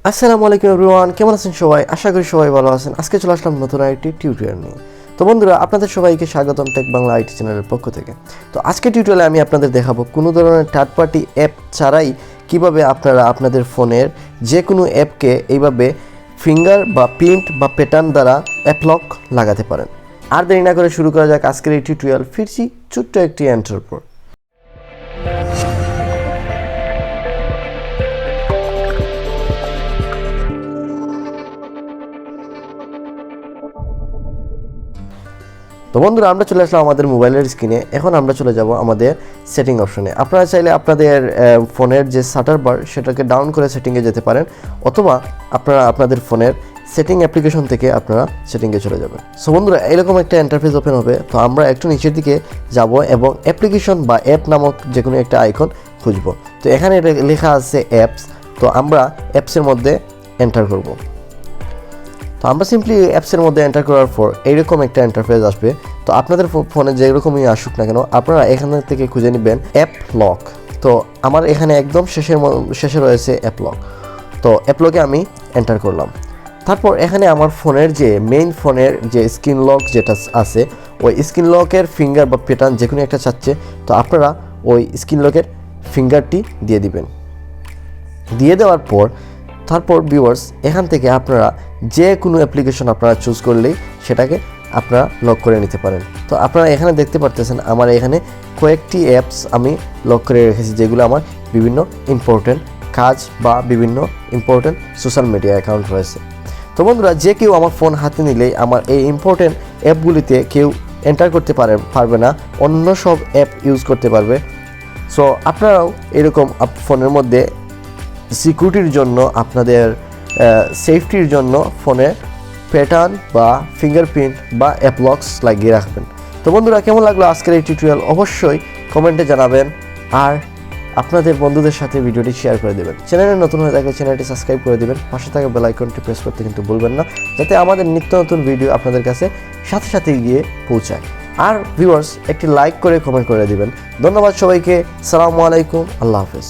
আসসালামু আলাইকুম এভরিওয়ান, কেমন আছেন সবাই? আশা করি সবাই ভালো আছেন। আজকে চলে আসলাম নতুন আরেকটি টিউটোরিয়াল নিয়ে। তো বন্ধুরা, আপনাদের সবাইকে স্বাগতম টেক বাংলা আইটি চ্যানেলের পক্ষ থেকে। তো আজকে টিউটোরিয়ালে আমি আপনাদের দেখাবো কোনো ধরনের থার্ড পার্টি অ্যাপ ছাড়াই কিভাবে আপনারা আপনাদের ফোনের যে কোনো অ্যাপকে এইভাবে ফিঙ্গার বা প্রিন্ট বা প্যাটার্ন দ্বারা অ্যাপ লক লাগাতে পারেন। আর দেরি না করে শুরু করা যাক আজকের এই টিউটোরিয়াল। ফিরছি ছোট্ট একটি এন্টার পর। তো বন্ধুরা, আমরা চলে আসলাম আমাদের মোবাইলের স্ক্রিনে। এখন আমরা চলে যাব আমাদের সেটিং অপশনে। আপনারা চাইলে আপনাদের ফোনের যে শাটার বার সেটাকে ডাউন করে সেটিংয়ে যেতে পারেন, অথবা আপনারা আপনাদের ফোনের সেটিং অ্যাপ্লিকেশন থেকে আপনারা সেটিংয়ে চলে যাবেন। সো বন্ধুরা, এরকম একটা ইন্টারফেস ওপেন হবে। তো আমরা একটু নিচের দিকে যাব এবং অ্যাপ্লিকেশন বা অ্যাপ নামক যে কোনো একটা আইকন খুঁজব। তো এখানে এটা লেখা আছে অ্যাপস। তো আমরা অ্যাপসের মধ্যে এন্টার করব। তো আমরা সিম্পলি অ্যাপসের মধ্যে এন্টার করার পর এইরকম একটা ইন্টারফেস আসবে। তো আপনাদের ফোনে যেরকমই আসুক না কেন, আপনারা এখান থেকে খুঁজে নেবেন অ্যাপ লক। তো আমার এখানে একদম শেষে রয়েছে অ্যাপ লক। তো অ্যাপ লকে আমি এন্টার করলাম। তারপর এখানে আমার ফোনের যে মেইন ফোনের যে স্ক্রিন লক যেটা আছে, ওই স্ক্রিন লকের ফিঙ্গার বা প্যাটার্ন যে কোনো একটা চাচ্ছে। তো আপনারা ওই স্ক্রিন লকের ফিঙ্গারটি দিয়ে দিবেন। দিয়ে দেওয়ার পর তারপর ভিউয়ার্স, এখান থেকে আপনারা যে কোনো অ্যাপ্লিকেশন আপনারা চুজ করলেই সেটাকে আপনারা লক করে নিতে পারেন। তো আপনারা এখানে দেখতে পারতেছেন আমার এখানে কয়েকটি অ্যাপস আমি লক করে রেখেছি, যেগুলো আমার বিভিন্ন ইম্পর্টেন্ট কাজ বা বিভিন্ন ইম্পর্টেন্ট সোশ্যাল মিডিয়া অ্যাকাউন্ট রয়েছে। তো বন্ধুরা, যে কেউ আমার ফোন হাতে নিলেই আমার এই ইম্পর্টেন্ট অ্যাপগুলিতে কেউ এন্টার করতে পারবে না, অন্য সব অ্যাপ ইউজ করতে পারবে। সো আপনারাও এরকম ফোনের মধ্যে সিকিউরিটির জন্য, আপনাদের সেফটির জন্য ফোনে প্যাটার্ন বা ফিঙ্গারপ্রিন্ট বা অ্যাপ লকস লাগিয়ে রাখবেন। তো বন্ধুরা, কেমন লাগলো আজকের এই টিউটোরিয়াল অবশ্যই কমেন্টে জানাবেন, আর আপনাদের বন্ধুদের সাথে ভিডিওটি শেয়ার করে দেবেন। চ্যানেলে নতুন হয়ে থাকলে চ্যানেলটি সাবস্ক্রাইব করে দেবেন, পাশে থাকা বেল আইকনটি প্রেস করতে কিন্তু ভুলবেন না, যাতে আমাদের নিত্য নতুন ভিডিও আপনাদের কাছে সাথে সাথে গিয়ে পৌঁছায়। আর ভিউয়ার্স, একটি লাইক করে কমেন্ট করে দিবেন। ধন্যবাদ সবাইকে। আসসালামু আলাইকুম, আল্লাহ হাফেজ।